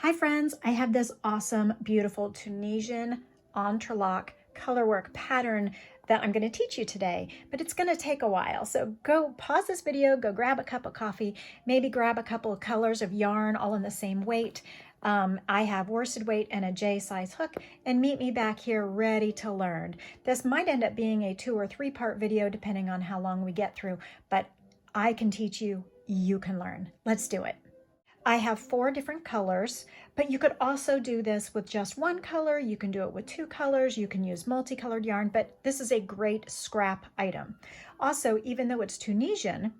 Hi friends, I have this awesome, beautiful Tunisian Entrelac colorwork pattern that I'm going to teach you today, but it's going to take a while. So go pause this video, go grab a cup of coffee, maybe grab a couple of colors of yarn all in the same weight. I have worsted weight and a J size hook, and meet me back here ready to learn. This might end up being a 2 or 3 part video depending on how long we get through, but I can teach you, you can learn. Let's do it. I have 4 different colors, but you could also do this with just one color. You can do it with 2 colors. You can use multicolored yarn, but this is a great scrap item. Also, even though it's Tunisian,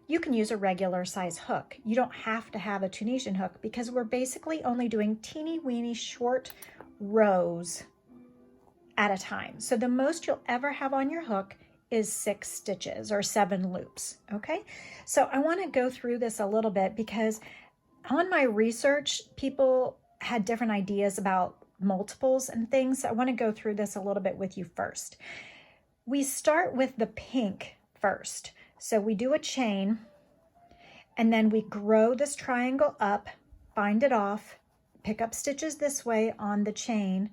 you can use a regular size hook. You don't have to have a Tunisian hook because we're basically only doing teeny weeny short rows at a time. So the most you'll ever have on your hook is 6 stitches or 7 loops, okay? So I want to go through this a little bit because on my research, people had different ideas about multiples and things. So I want to go through this a little bit with you first. We start with the pink first. So we do a chain, and then we grow this triangle up, bind it off, pick up stitches this way on the chain,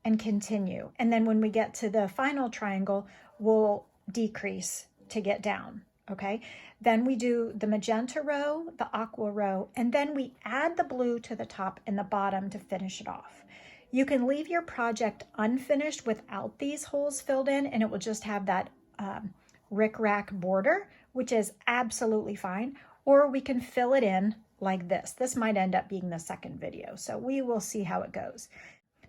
and continue. And then when we get to the final triangle, we'll decrease to get down. Okay, then we do the magenta row, the aqua row, and then we add the blue to the top and the bottom to finish it off. You can leave your project unfinished without these holes filled in, and it will just have that rick-rack border, which is absolutely fine, or we can fill it in like this. This might end up being the second video, so we will see how it goes.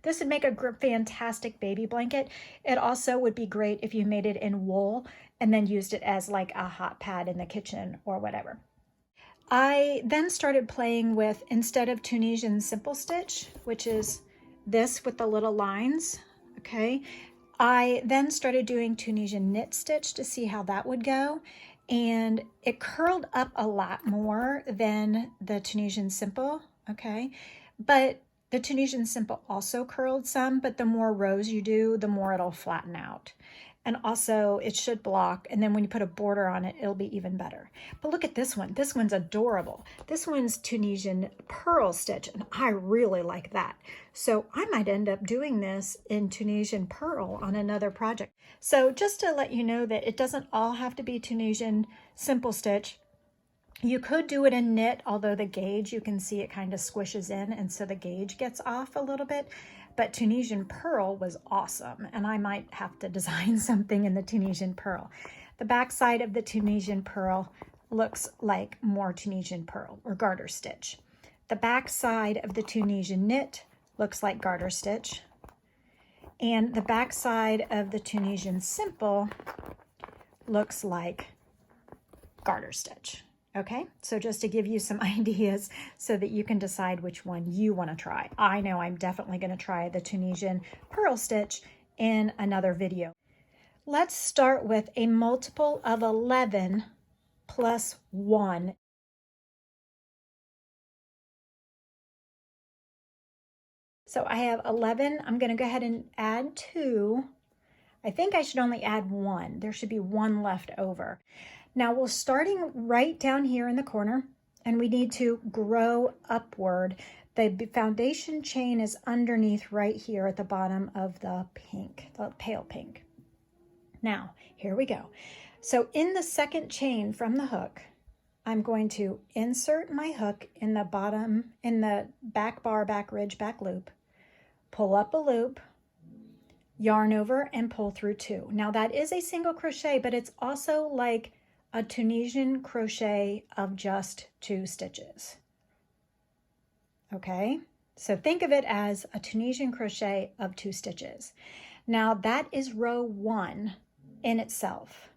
This would make a fantastic baby blanket. It also would be great if you made it in wool and then used it as like a hot pad in the kitchen or whatever. I then started playing with, instead of Tunisian simple stitch, which is this with the little lines, okay, I then started doing Tunisian knit stitch to see how that would go. And it curled up a lot more than the Tunisian simple, okay, but the Tunisian simple also curled some, but the more rows you do, the more it'll flatten out. And also it should block, and then when you put a border on it, it'll be even better. But look at this one. This one's adorable. This one's Tunisian purl stitch, and I really like that. So I might end up doing this in Tunisian purl on another project. So just to let you know that it doesn't all have to be Tunisian simple stitch. You could do it in knit, although the gauge, you can see it kind of squishes in, and so the gauge gets off a little bit. But Tunisian purl was awesome, and I might have to design something in the Tunisian purl. The back side of the Tunisian purl looks like more Tunisian purl or garter stitch. The back side of the Tunisian knit looks like garter stitch. And the back side of the Tunisian simple looks like garter stitch. Okay, so just to give you some ideas so that you can decide which one you want to try. I know I'm definitely going to try the Tunisian purl stitch in another video. Let's start with a multiple of 11 plus 1. So I have 11. I'm going to go ahead and add 2. I think I should only add 1. There should be 1 left over. Now we're starting right down here in the corner, and we need to grow upward. The foundation chain is underneath right here at the bottom of the pink, the pale pink. Now, here we go. So in the second chain from the hook, I'm going to insert my hook in the bottom, in the back bar, back ridge, back loop, pull up a loop, yarn over, and pull through 2. Now that is a single crochet, but it's also like a Tunisian crochet of just 2 stitches. Okay, so think of it as a Tunisian crochet of 2 stitches. Now that is row 1 in itself.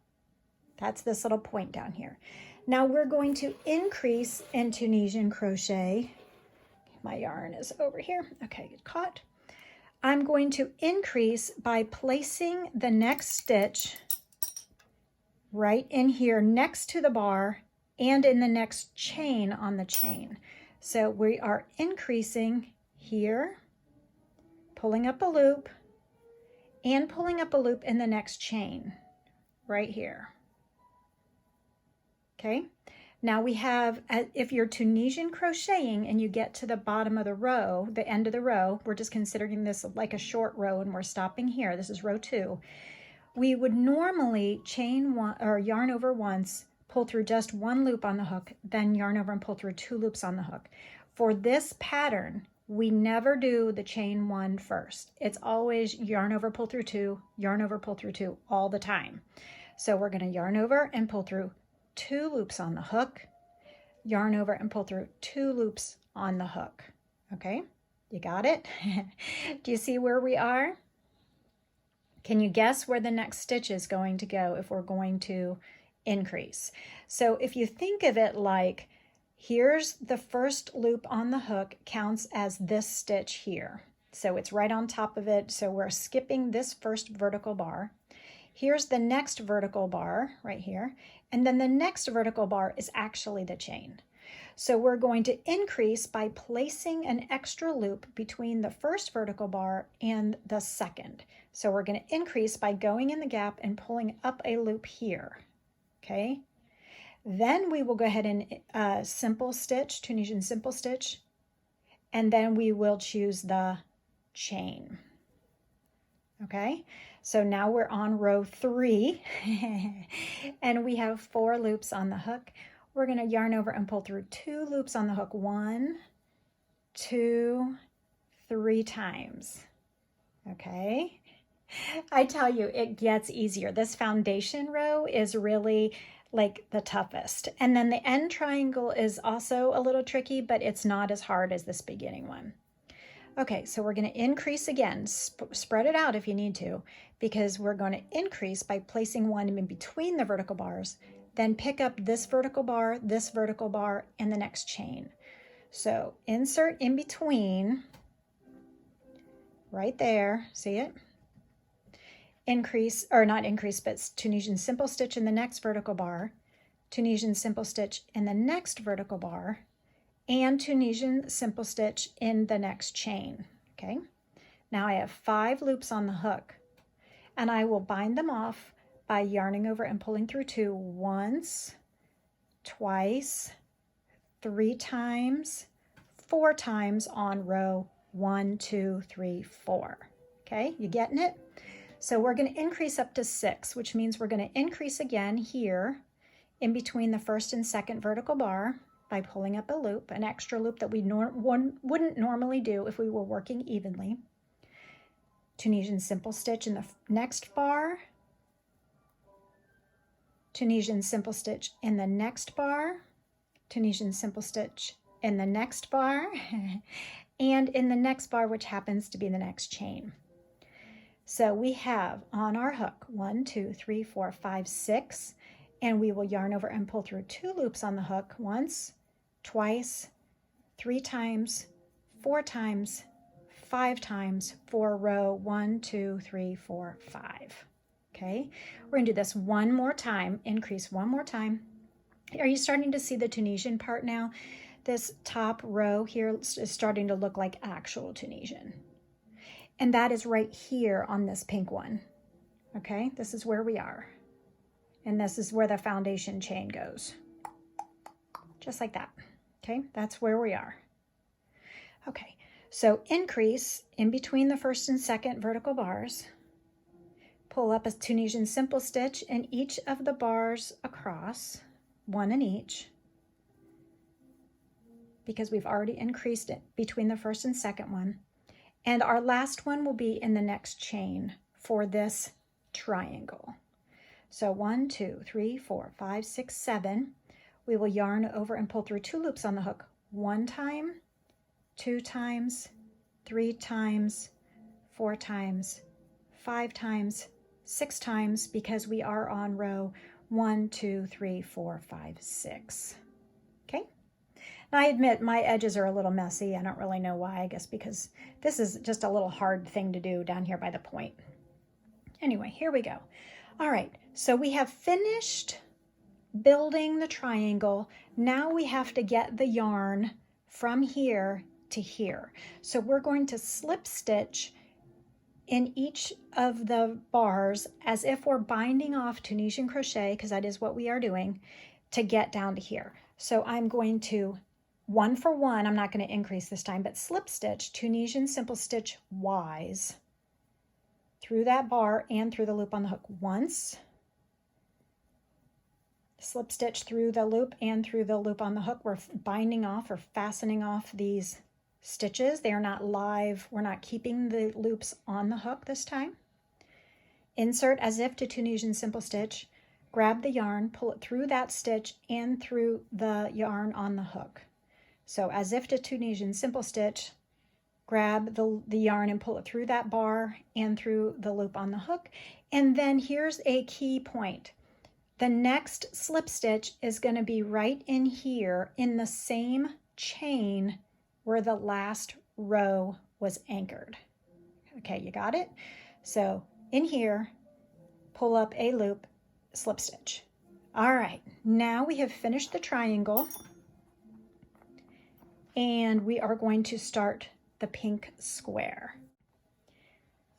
That's this little point down here. Now we're going to increase in Tunisian crochet. My yarn is over here. Okay, get caught. I'm going to increase by placing the next stitch right in here next to the bar and in the next chain on the chain. So we are increasing here, pulling up a loop, and pulling up a loop in the next chain right here. Okay, Now we have, if you're Tunisian crocheting and you get to the bottom of the row, the end of the row, we're just considering this like a short row and we're stopping here. This is row 2. We would normally chain one or yarn over once, pull through just 1 loop on the hook, then yarn over and pull through 2 loops on the hook. For this pattern, we never do the chain 1 first. It's always yarn over, pull through 2, yarn over, pull through 2 all the time. So we're going to yarn over and pull through 2 loops on the hook, yarn over and pull through 2 loops on the hook. Okay, you got it? Do you see where we are? Can you guess where the next stitch is going to go if we're going to increase? So if you think of it like, here's the first loop on the hook counts as this stitch here. So it's right on top of it. So we're skipping this first vertical bar. Here's the next vertical bar right here. And then the next vertical bar is actually the chain. So we're going to increase by placing an extra loop between the first vertical bar and the second. So we're going to increase by going in the gap and pulling up a loop here. Okay. Then we will go ahead and simple stitch, Tunisian simple stitch, and then we will choose the chain. Okay, so now we're on row 3 and we have 4 loops on the hook. We're going to yarn over and pull through 2 loops on the hook, 1, 2, 3 times. Okay, I tell you, it gets easier. This foundation row is really like the toughest. And then the end triangle is also a little tricky, but it's not as hard as this beginning one. Okay, so we're going to increase again. Spread it out if you need to, because we're going to increase by placing one in between the vertical bars, then pick up this vertical bar, and the next chain. So insert in between, right there, see it? Increase, or not increase, but Tunisian simple stitch in the next vertical bar, Tunisian simple stitch in the next vertical bar, and Tunisian simple stitch in the next chain. Okay, now I have 5 loops on the hook, and I will bind them off by yarning over and pulling through 2 once, twice, 3 times, 4 times on row 1, 2, 3, 4. Okay, you getting it? So we're going to increase up to 6, which means we're going to increase again here in between the first and second vertical bar by pulling up a loop, an extra loop that we wouldn't normally do if we were working evenly. Tunisian simple stitch in the next bar, Tunisian simple stitch in the next bar, Tunisian simple stitch in the next bar, and in the next bar, which happens to be the next chain. So we have on our hook 1, 2, 3, 4, 5, 6, and we will yarn over and pull through 2 loops on the hook once, twice, 3 times, 4 times, 5 times for row 1, 2, 3, 4, 5. Okay, we're going to do this one more time, increase one more time. Are you starting to see the Tunisian part now? This top row here is starting to look like actual Tunisian. And that is right here on this pink one. Okay, this is where we are. And this is where the foundation chain goes. Just like that. Okay, that's where we are. Okay, so increase in between the first and second vertical bars. Pull up a Tunisian simple stitch in each of the bars across, 1 in each, because we've already increased it between the first and second one. And our last one will be in the next chain for this triangle. So 1, 2, 3, 4, 5, 6, 7. We will yarn over and pull through 2 loops on the hook, 1 time, 2 times, 3 times, 4 times, 5 times, 6 times, because we are on row 1, 2, 3, 4, 5, 6. Okay. Now I admit my edges are a little messy. I don't really know why. I guess because this is just a little hard thing to do down here by the point. Anyway, here we go. All right, so we have finished building the triangle. Now we have to get the yarn from here to here. So we're going to slip stitch in each of the bars as if we're binding off Tunisian crochet, because that is what we are doing, to get down to here. So I'm going to, one for one, I'm not going to increase this time, but slip stitch, Tunisian simple stitch wise through that bar and through the loop on the hook once, slip stitch through the loop and through the loop on the hook. We're binding off or fastening off these stitches. They are not live. We're not keeping the loops on the hook this time. Insert as if to Tunisian simple stitch, grab the yarn, pull it through that stitch and through the yarn on the hook. So as if to Tunisian simple stitch, grab the yarn and pull it through that bar and through the loop on the hook. And then here's a key point. The next slip stitch is going to be right in here in the same chain where the last row was anchored. Okay, you got it? So in here, pull up a loop, slip stitch. All right, now we have finished the triangle and we are going to start the pink square.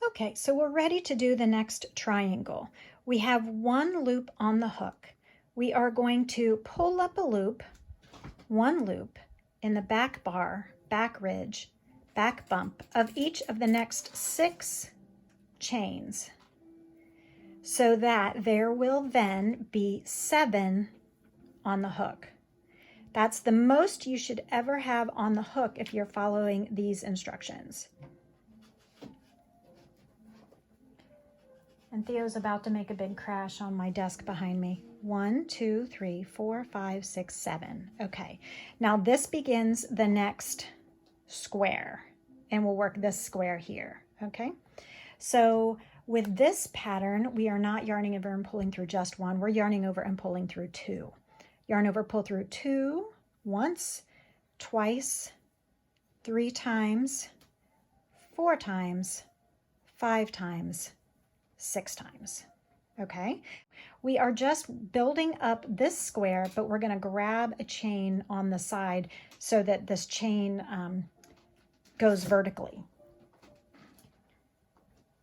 Okay, so we're ready to do the next triangle. We have one loop on the hook. We are going to pull up a loop, one loop in the back bar, back ridge, back bump of each of the next 6 chains, so that there will then be 7 on the hook. That's the most you should ever have on the hook if you're following these instructions. And Theo's about to make a big crash on my desk behind me. 1, 2, 3, 4, 5, 6, 7. Okay, now this begins the next square, and we'll work this square here, okay? So with this pattern, we are not yarning over and pulling through just one, we're yarning over and pulling through 2. Yarn over, pull through 2, once, twice, 3 times, 4 times, 5 times, 6 times, okay? We are just building up this square, but we're gonna grab a chain on the side so that this chain goes vertically.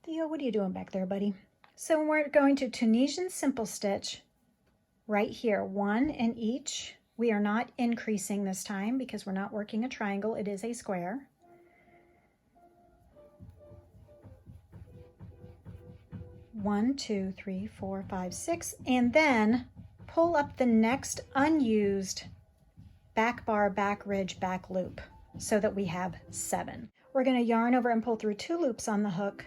Theo, what are you doing back there, buddy? So we're going to Tunisian simple stitch right here, 1 in each. We are not increasing this time because we're not working a triangle, it is a square. One, 2, 3, 4, 5, 6, and then pull up the next unused back bar, back ridge, back loop so that we have 7. We're going to yarn over and pull through 2 loops on the hook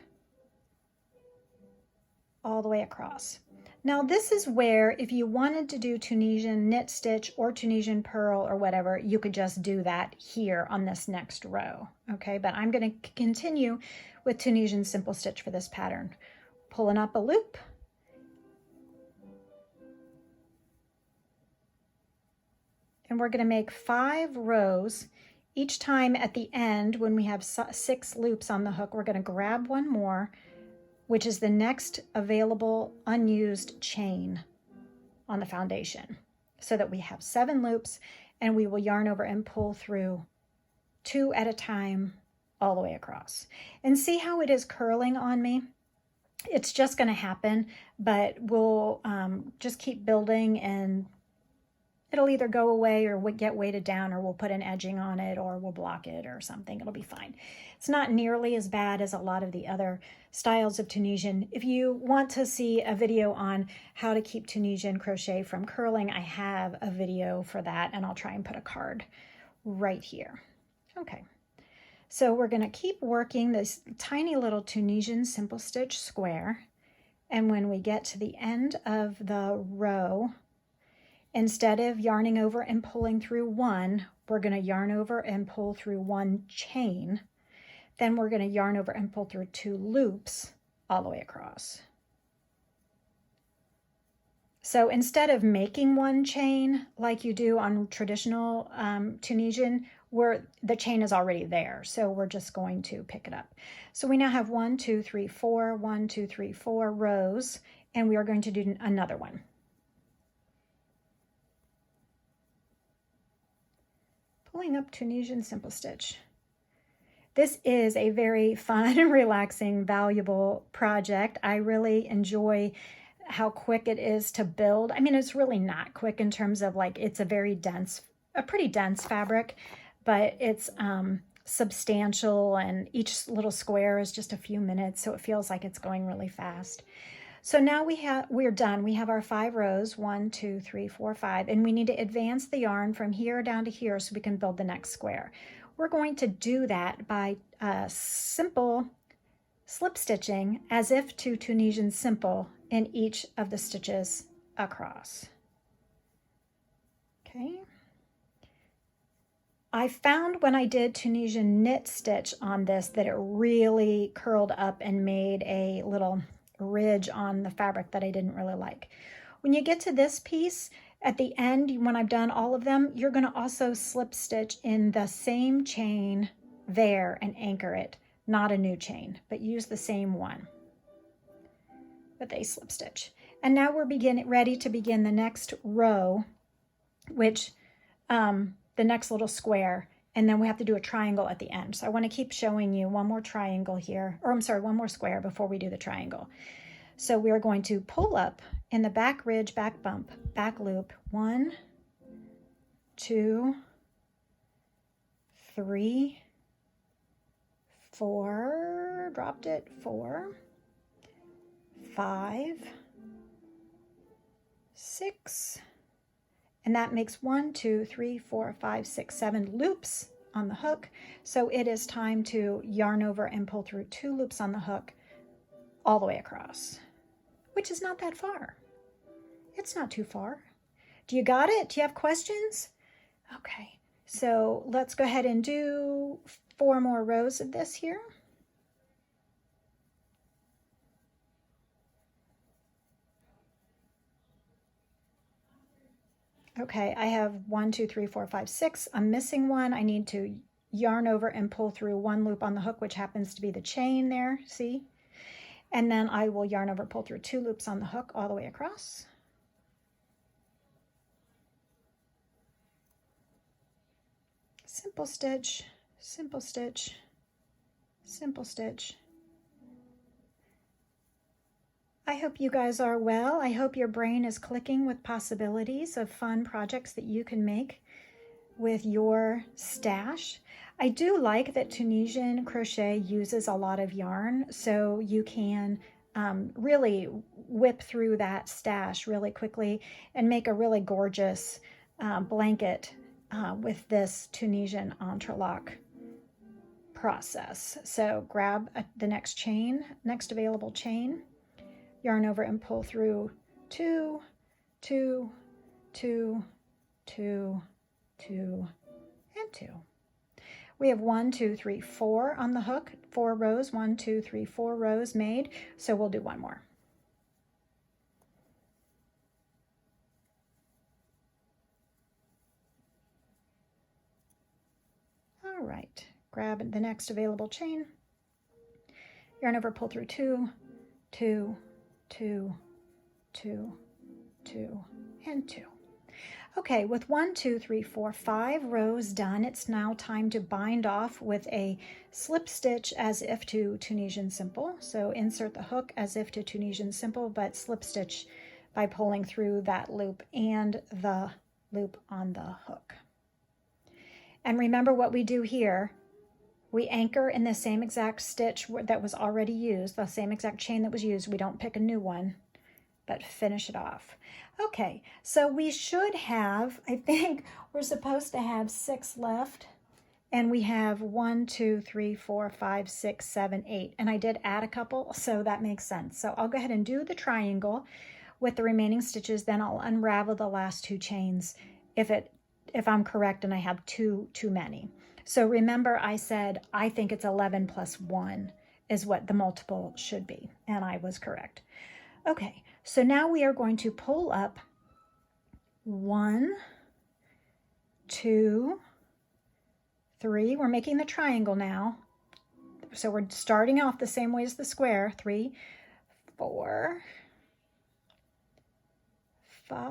all the way across. Now this is where if you wanted to do Tunisian knit stitch or Tunisian purl or whatever, you could just do that here on this next row, okay? But I'm going to continue with Tunisian simple stitch for this pattern. Pulling up a loop, and we're going to make 5 rows. Each time at the end, when we have 6 loops on the hook, we're going to grab one more, which is the next available unused chain on the foundation, so that we have 7 loops, and we will yarn over and pull through 2 at a time all the way across. And see how it is curling on me? It's just going to happen, but we'll just keep building and it'll either go away or get weighted down, or we'll put an edging on it, or we'll block it or something. It'll be fine. It's not nearly as bad as a lot of the other styles of Tunisian. If you want to see a video on how to keep Tunisian crochet from curling, I have a video for that, and I'll try and put a card right here. Okay. So we're going to keep working this tiny little Tunisian simple stitch square, and when we get to the end of the row, instead of yarning over and pulling through 1, we're going to yarn over and pull through 1 chain. Then we're going to yarn over and pull through 2 loops all the way across. So instead of making 1 chain like you do on traditional Tunisian, where the chain is already there, so we're just going to pick it up. So we now have 1, 2, 3, 4, 1, 2, 3, 4 rows, and we are going to do another one. Pulling up Tunisian simple stitch. This is a very fun and relaxing, valuable project. I really enjoy how quick it is to build. I mean, it's really not quick in terms of like, it's a pretty dense fabric, but it's substantial, and each little square is just a few minutes, so it feels like it's going really fast. So now we're done. We have our 5 rows, 1, 2, 3, 4, 5, and we need to advance the yarn from here down to here so we can build the next square. We're going to do that by simple slip stitching as if to Tunisian simple in each of the stitches across. Okay. I found when I did Tunisian knit stitch on this that it really curled up and made a little ridge on the fabric that I didn't really like. When you get to this piece, at the end, when I've done all of them, you're going to also slip stitch in the same chain there and anchor it. Not a new chain, but use the same one with a slip stitch. And now we're ready to begin the next row, which the next little square, and then we have to do a triangle at the end. So I want to keep showing you one more triangle here, or I'm sorry, one more square before we do the triangle. So we are going to pull up in the back ridge, back bump, back loop, 1, 2, 3, 4, dropped it, 4, 5, 6, and that makes 1, 2, 3, 4, 5, 6, 7 loops on the hook. So it is time to yarn over and pull through 2 loops on the hook all the way across, which is not that far. It's not too far. Do you got it? Do you have questions? Okay, so let's go ahead and do 4 more rows of this here. Okay, I have 1, 2, 3, 4, 5, 6. I'm missing one. I need to yarn over and pull through 1 loop on the hook, which happens to be the chain there, see? And then I will yarn over, pull through 2 loops on the hook all the way across. Simple stitch, simple stitch, simple stitch. I hope you guys are well. I hope your brain is clicking with possibilities of fun projects that you can make with your stash. I do like that Tunisian crochet uses a lot of yarn, so you can really whip through that stash really quickly and make a really gorgeous blanket with this Tunisian Entrelac process. So grab the next chain, next available chain, yarn over and pull through 2, 2, 2, 2, 2, and 2. We have 1, 2, 3, 4 on the hook, 4 rows, 1, 2, 3, 4 rows made. So we'll do 1 more. All right, grab the next available chain, yarn over, pull through 2, 2, 2, 2, 2, and 2. Okay, with 1, 2, 3, 4, 5 rows done, it's now time to bind off with a slip stitch as if to Tunisian simple. So insert the hook as if to Tunisian simple, but slip stitch by pulling through that loop and the loop on the hook. And remember what we do here. We anchor in the same exact stitch that was already used, the same exact chain that was used. We don't pick a new one, but finish it off. Okay, so we should have, I think we're supposed to have 6 left, and we have 1, 2, 3, 4, 5, 6, 7, 8, and I did add a couple, so that makes sense. So I'll go ahead and do the triangle with the remaining stitches, then I'll unravel the last 2 chains if I'm correct and I have too many. So remember I said I think it's 11 plus 1 is what the multiple should be, and I was correct. Okay, so now we are going to pull up 1, 2, 3. We're making the triangle now. So we're starting off the same way as the square. 3, 4, 5.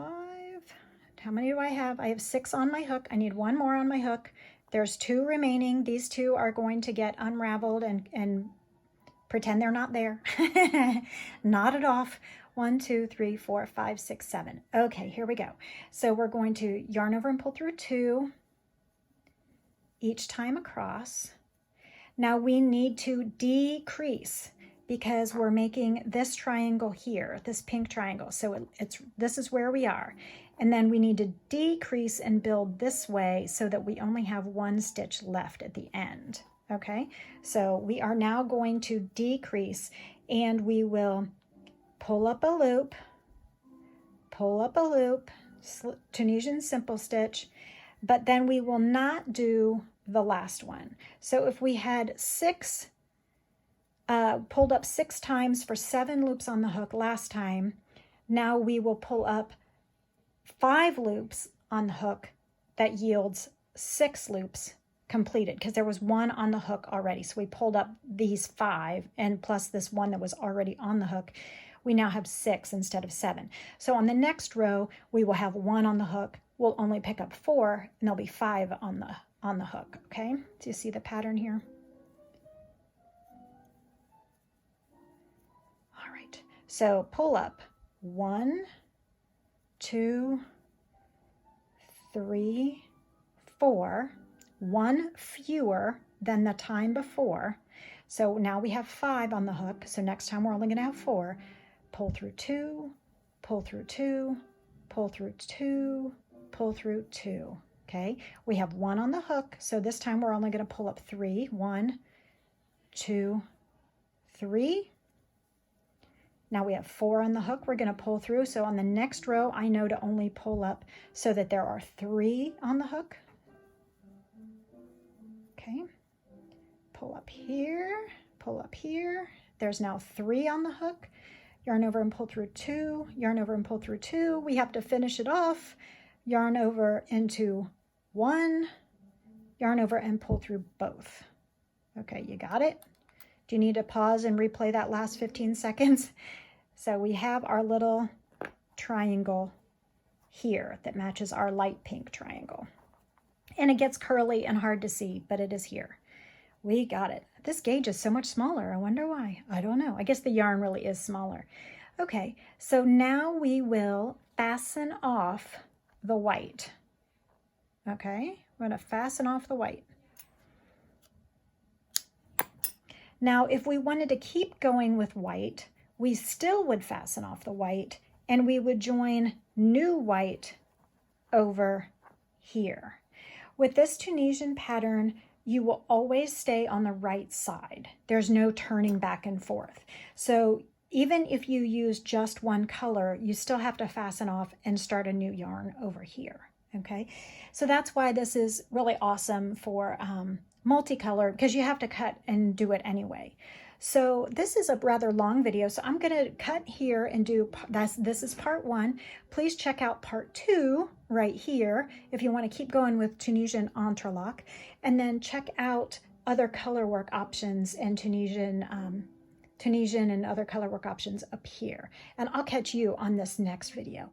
How many do I have? I have 6 on my hook. I need 1 more on my hook. There's 2 remaining. These 2 are going to get unraveled and pretend they're not there. Knot it off. 1, 2, 3, 4, 5, 6, 7. Okay, here we go. So we're going to yarn over and pull through 2 each time across. Now we need to decrease because we're making this triangle here, this pink triangle. So this is where we are. And then we need to decrease and build this way so that we only have 1 stitch left at the end. Okay, so we are now going to decrease, and we will pull up a loop, Tunisian simple stitch, but then we will not do the last one. So if we had pulled up 6 times for 7 loops on the hook last time, now we will pull up 5 loops on the hook that yields 6 loops completed, because there was 1 on the hook already. So we pulled up these 5 and plus this 1 that was already on the hook. We now have 6 instead of 7. So on the next row, we will have 1 on the hook. We'll only pick up 4, and there'll be 5 on the hook. Okay, do you see the pattern here? All right, so pull up 1, 2, 3, 4, 1 fewer than the time before. So now we have 5 on the hook. So next time we're only going to have 4. Pull through 2, pull through 2, pull through 2, pull through 2. Okay, we have 1 on the hook. So this time we're only going to pull up 3. 1, 2, 3. Now we have 4 on the hook we're going to pull through. So on the next row, I know to only pull up so that there are 3 on the hook. Okay, pull up here, pull up here. There's now 3 on the hook. Yarn over and pull through 2, yarn over and pull through 2. We have to finish it off. Yarn over into 1, yarn over and pull through both. Okay, you got it? Do you need to pause and replay that last 15 seconds? So we have our little triangle here that matches our light pink triangle. And it gets curly and hard to see, but it is here. We got it. This gauge is so much smaller. I wonder why. I don't know. I guess the yarn really is smaller. Okay, so now we will fasten off the white. Okay, we're going to fasten off the white. Now, if we wanted to keep going with white, we still would fasten off the white, and we would join new white over here. With this Tunisian pattern, you will always stay on the right side. There's no turning back and forth. So even if you use just one color, you still have to fasten off and start a new yarn over here. Okay, so that's why this is really awesome for multicolored, because you have to cut and do it anyway. So this is a rather long video, so I'm going to cut here and do this is part 1. Please check out part 2 right here if you want to keep going with Tunisian Entrelac, and then check out other color work options and Tunisian and other color work options up here. And I'll catch you on this next video.